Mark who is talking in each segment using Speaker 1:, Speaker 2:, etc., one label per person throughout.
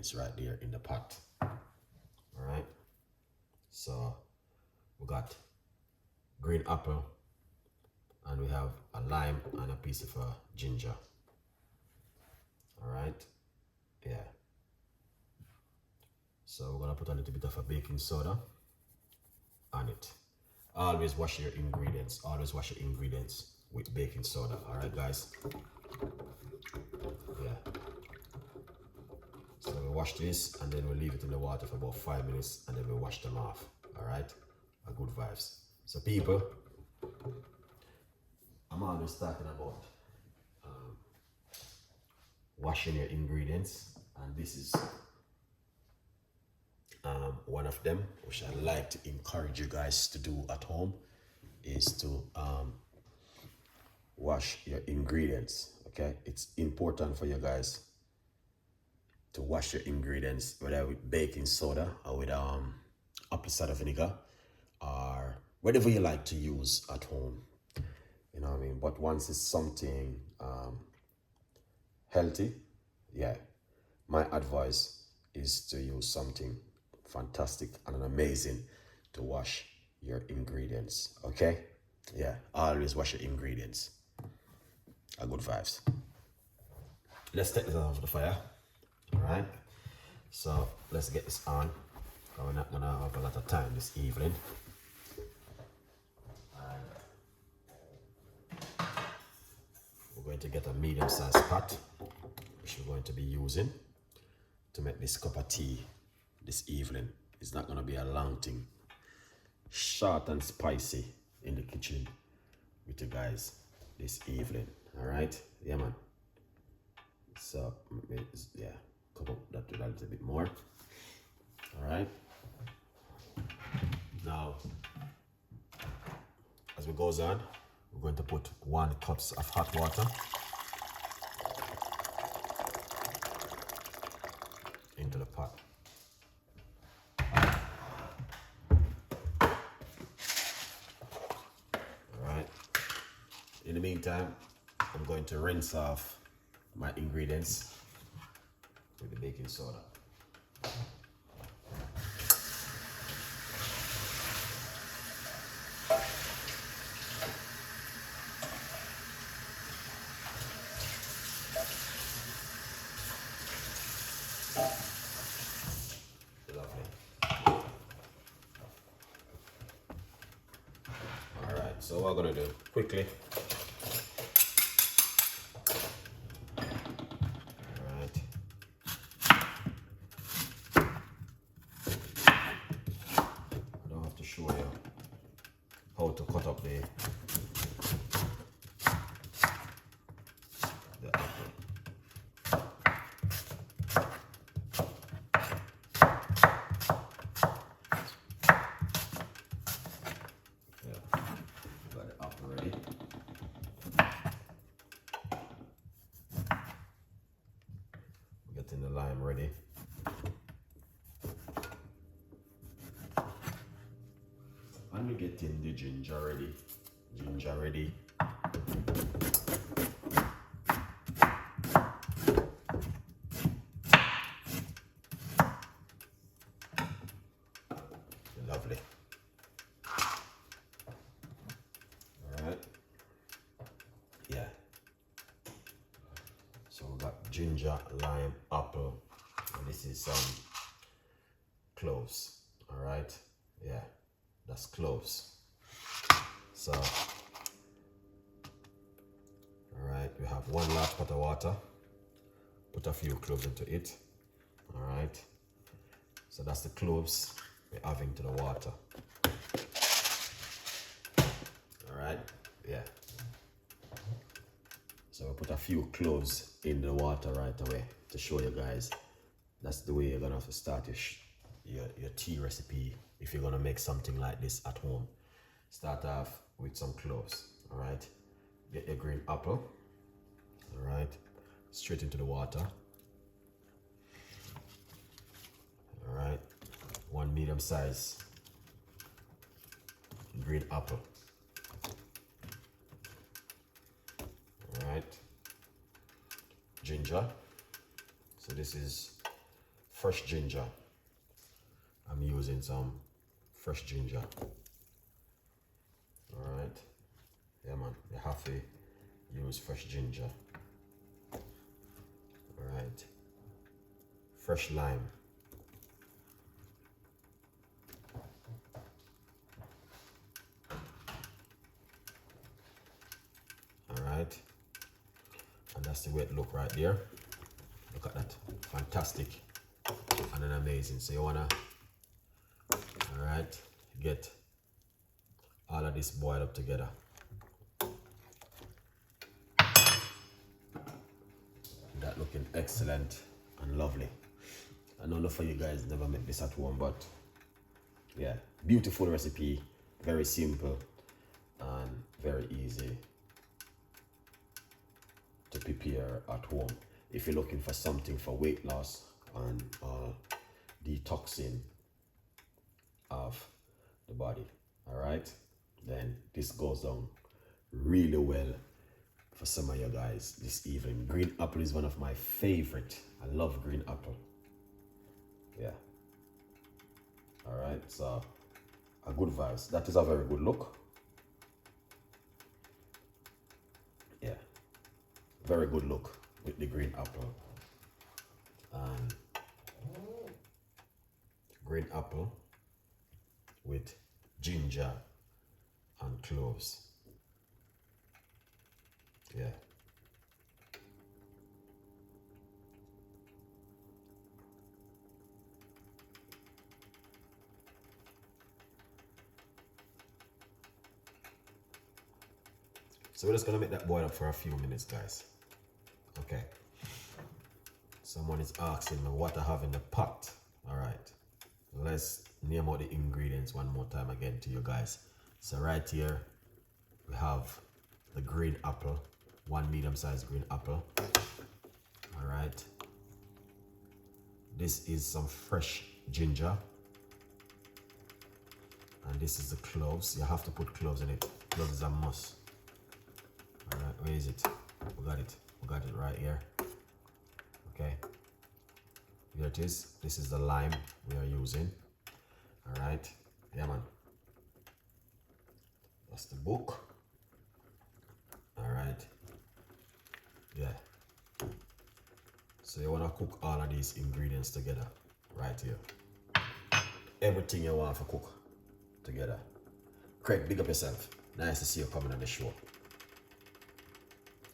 Speaker 1: It's right there in the pot. All right. So we got green apple, and we have a lime and a piece of ginger. All right. Yeah. So we're gonna put a little bit of a baking soda on it. Always wash your ingredients. Always wash your ingredients with baking soda. All right, guys. Yeah. So we wash this and then we leave it in the water for about 5 minutes and then we wash them off. All right. A good vibes. So people, I'm always talking about washing your ingredients, and this is one of them which I like to encourage you guys to do at home, is to wash your ingredients. Okay, it's important for you guys to wash your ingredients, whether with baking soda or with apple cider vinegar or whatever you like to use at home. You know what I mean? But once it's something healthy, yeah, my advice is to use something fantastic and amazing to wash your ingredients. Okay? Yeah, always wash your ingredients. A good vibes. Let's take this off of the fire. All right. So let's get this on. We're not gonna have a lot of time this evening. We're going to get a medium-sized pot, which we're going to be using to make this cup of tea this evening. It's not gonna be a long thing. Short and spicy in the kitchen with you guys this evening. All right. Yeah, man. So yeah, cover that a little bit more. All right. Now, as we goes on, we're going to put 1 cup of hot water into the pot. All right. In the meantime, I'm going to rinse off my ingredients with the baking soda. Lovely. All right, so what we're gonna do quickly. Show you how to cut up the apple. Yeah, got the apple ready. We're getting the lime ready. And we're getting the ginger ready. Ginger ready. Lovely. All right. Yeah. So we got ginger, lime, apple, and this is some cloves. All right. Yeah. That's cloves. So, all right, we have 1 large pot of water. Put a few cloves into it. All right. So that's the cloves we're adding to the water. All right. Yeah. So we put a few cloves in the water right away to show you guys. That's the way you're gonna have to start your tea recipe if you're gonna make something like this at home. Start off with some cloves. All right. Get your green apple. All right. Straight into the water. All right. 1 medium size green apple. All right. Ginger. So this is fresh ginger. I'm using some fresh ginger. All right. Yeah, man. You have to use fresh ginger. All right. Fresh lime. All right. And that's the way it look right there. Look at that. Fantastic. And then amazing. So you wanna, all right, get all of this boiled up together. That looking excellent and lovely. I know enough of you guys never make this at home, but yeah, beautiful recipe, very simple and very easy to prepare at home. If you're looking for something for weight loss and detoxing of the body, all right, then this goes down really well for some of you guys this evening. Green apple is one of my favorite. I love green apple. Yeah. All right, so a good vibes. That is a very good look. Yeah, very good look with the green apple. And green apple with ginger and cloves. Yeah. So we're just gonna make that boil up for a few minutes, guys. Okay. Someone is asking me what I have in the pot. All right. Let's name out the ingredients one more time again to you guys. So right here, we have the green apple, one medium-sized green apple. All right. This is some fresh ginger. And this is the cloves. You have to put cloves in it. Cloves is a must. All right, where is it? We got it. We got it right here. Okay. Here it is. This is the lime we are using. All right. Yeah, man. That's the book. All right. Yeah. So you want to cook all of these ingredients together right here. Everything you want to cook together. Craig, big up yourself. Nice to see you coming on the show.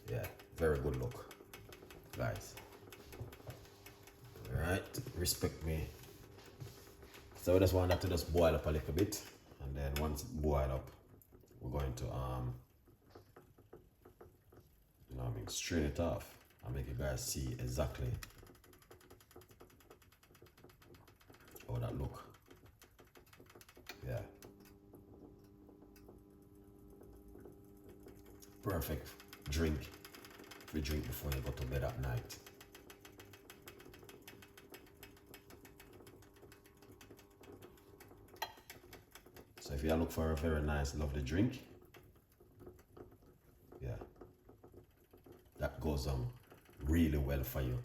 Speaker 1: Yeah, very good look, guys. All right, respect me. So we just want that to just boil up a little bit, and then once it boil up, we're going to you know what I mean, strain it off and make you guys see exactly how that look. Yeah. Perfect drink if you drink before you go to bed at night. So if you look for a very nice, lovely drink, yeah, that goes on really well for you.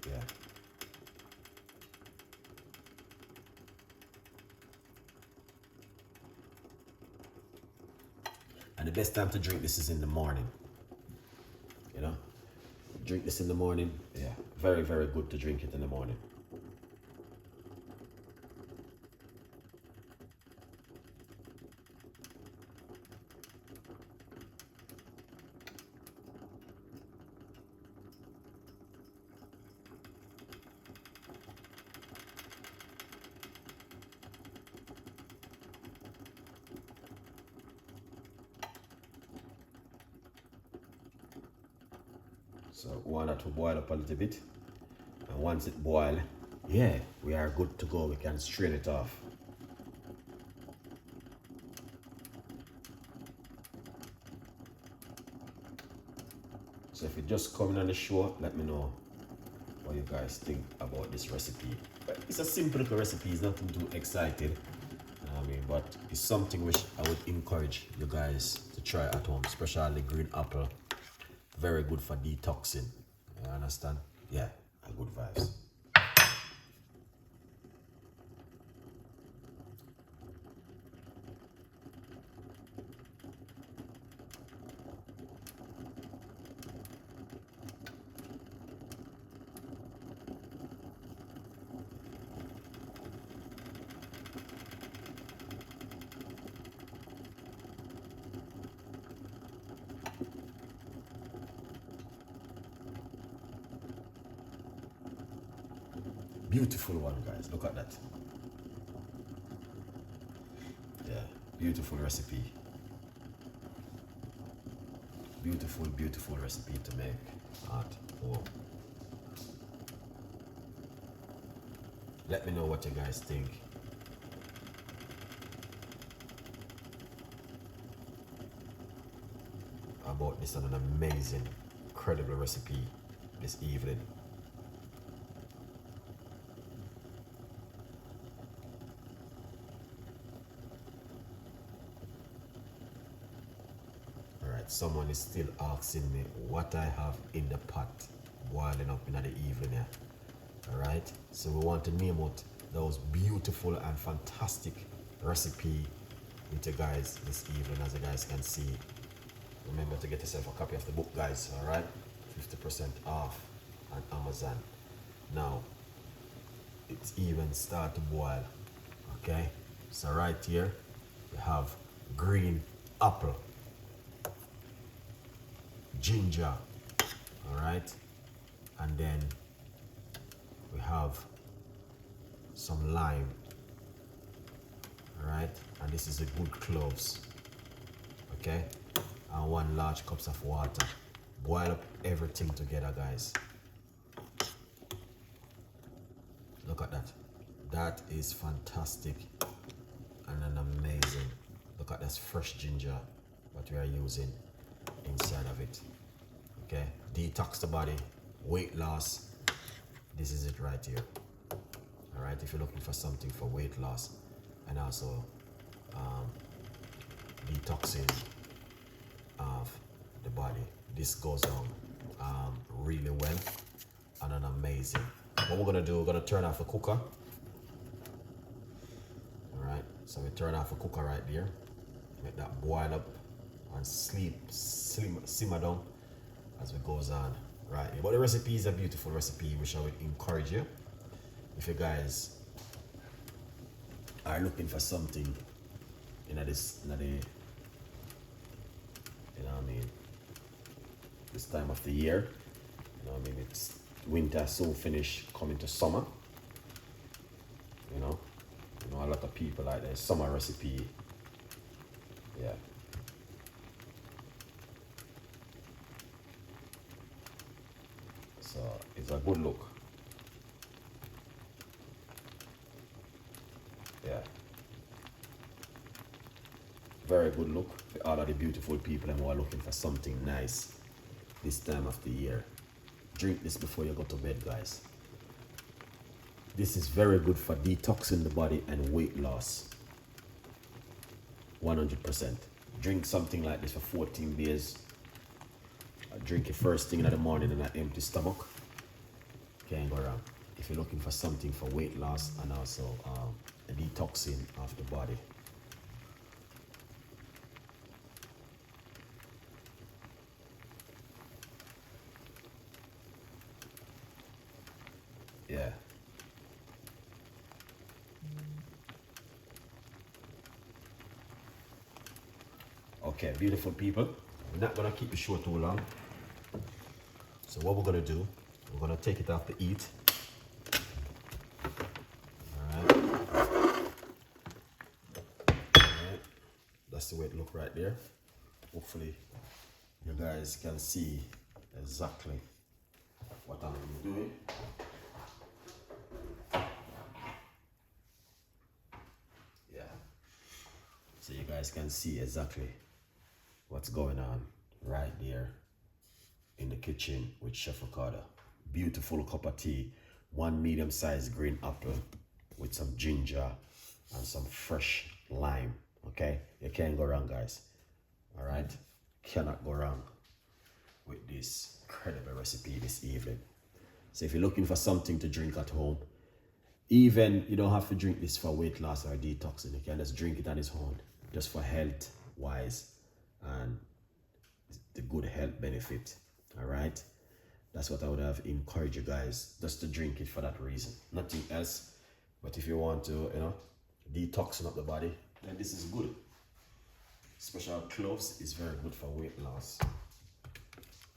Speaker 1: Yeah. And the best time to drink this is in the morning. You know? Drink this in the morning. Yeah. Very, very good to drink it in the morning. So we want that to boil up a little bit. And once it boils, yeah, we are good to go. We can strain it off. So if you're just coming on the show, let me know what you guys think about this recipe It's a simple little recipe, it's nothing too exciting. I mean, but it's something which I would encourage you guys to try at home, especially green apple. Very good for detoxing. You understand? Yeah, good vibes. Beautiful one, guys. Look at that. Yeah, beautiful recipe. Beautiful, beautiful recipe to make at home. Let me know what you guys think. About this, an amazing, incredible recipe this evening. Someone is still asking me what I have in the pot boiling up in the evening here. Alright, so we want to name out those beautiful and fantastic recipe with you guys this evening. As you guys can see, remember to get yourself a copy of the book, guys. Alright, 50% off on Amazon. Now it's even start to boil. Okay, so right here we have green apple, ginger, all right, and then we have some lime, all right, and this is a good cloves, okay, and 1 large cups of water. Boil up everything together, guys. Look at that. That is fantastic and an amazing. Look at this fresh ginger that we are using inside of it. Okay, detox the body, weight loss. This is it right here. All right, if you're looking for something for weight loss and also detoxing of the body, this goes on really well and an amazing. What we're gonna do, we're gonna turn off the cooker. All right, so we turn off the cooker right there, make that boil up and simmer down as it goes on right here. But the recipe is a beautiful recipe, which I would encourage you, if you guys are looking for something in the, you know what I mean, this time of the year. You know what I mean, it's winter so finished, coming to summer. You know a lot of people like their summer recipe. Yeah. So it's a good look. Yeah. Very good look for all of the beautiful people who are looking for something nice this time of the year. Drink this before you go to bed, guys. This is very good for detoxing the body and weight loss. 100%. Drink something like this for 14 days. Drink it first thing in the morning on an empty stomach. Can't go wrong. If you're looking for something for weight loss and also a detoxing of the body. Yeah. Okay, beautiful people. We're not gonna keep the show too long. So what we're gonna do, we're gonna take it off the heat. Alright. That's the way it look right there. Hopefully you guys can see exactly what I'm doing. Yeah. So you guys can see exactly what's going on right there in the kitchen with Chef Ricardo. Beautiful cup of tea 1 medium-sized green apple with some ginger and some fresh lime. Okay, you can't go wrong, guys. All right, cannot go wrong with this incredible recipe this evening. So if you're looking for something to drink at home, even you don't have to drink this for weight loss or detoxing. You can just drink it on its own, just for health wise and the good health benefit. All right, that's what I would have encouraged you guys, just to drink it for that reason, nothing else. But if you want to, detoxing up the body, then this is good. Special cloves is very good for weight loss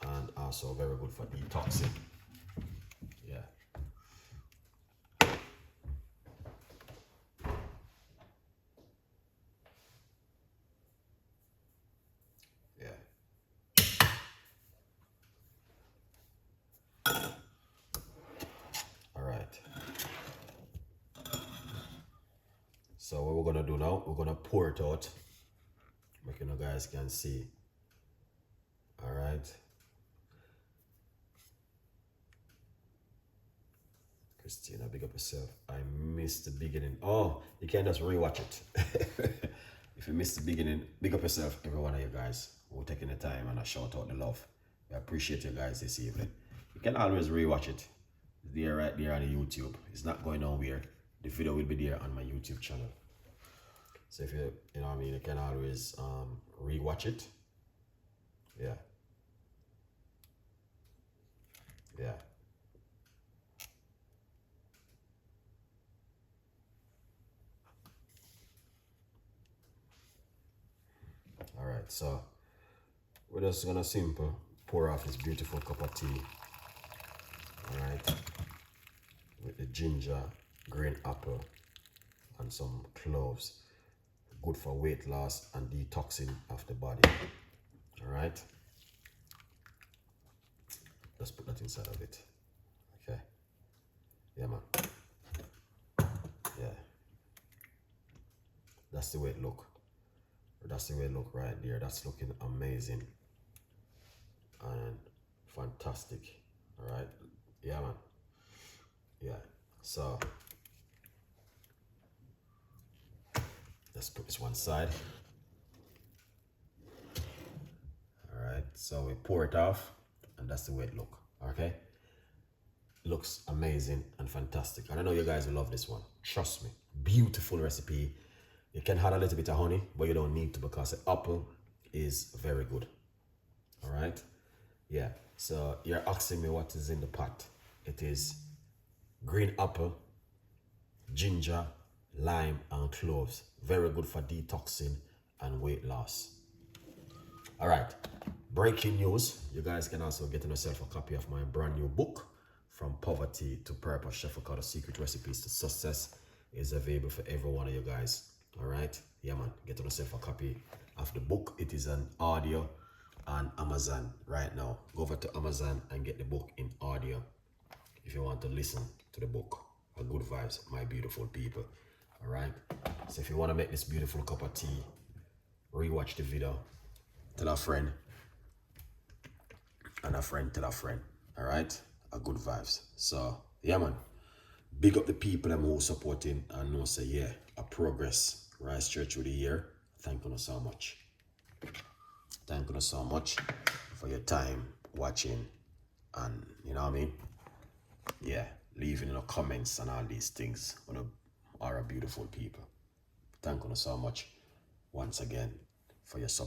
Speaker 1: and also very good for detoxing. Yeah. All right. So what we're gonna do now, we're gonna pour it out, make you guys can see. All right. Christina, big up yourself. I missed the beginning. Oh, you can just rewatch it. If you missed the beginning, big up yourself, every one of you guys who are taking the time and I shout out the love. I appreciate you guys this evening. You can always rewatch it. It's there right there on the YouTube. It's not going nowhere. The video will be there on my YouTube channel. So if you know what I mean, you can always rewatch it. Yeah. Yeah. All right, so we're just gonna simple pour off this beautiful cup of tea. All right, with the ginger, green apple, and some cloves. Good for weight loss and detoxing of the body. All right, let's put that inside of it. Okay, yeah, man. Yeah, that's the way it look. That's the way it look right there. That's looking amazing and fantastic. All right, yeah, man. Yeah, so let's put this one side. All right, so we pour it off and that's the way it look. Okay, looks amazing and fantastic, and I know you guys will love this one. Trust me, beautiful recipe. You can add a little bit of honey, but you don't need to because the apple is very good. All right, yeah. So you're asking me what is in the pot. It is green apple, ginger, lime, and cloves. Very good for detoxing and weight loss. All right, breaking news. You guys can also get yourself a copy of my brand new book, From Poverty to Purpose, Chef Ricardo Secret Recipes to Success. Is available for every one of you guys. All right, yeah, man. Get yourself a copy of the book. It is an audio on Amazon right now. Go over to Amazon and get the book in audio if you want to listen to the book. A good vibes, my beautiful people. All right, so if you want to make this beautiful cup of tea, rewatch the video, tell a friend, and a friend tell a friend. All right, a good vibes. So yeah, man, big up the people them who supporting and know say yeah, a progress right straight through the year. Thank you so much. Thank you so much for your time watching, and you know what I mean, yeah, leaving in the comments and all these things. You are a beautiful people. Thank you so much once again for your support.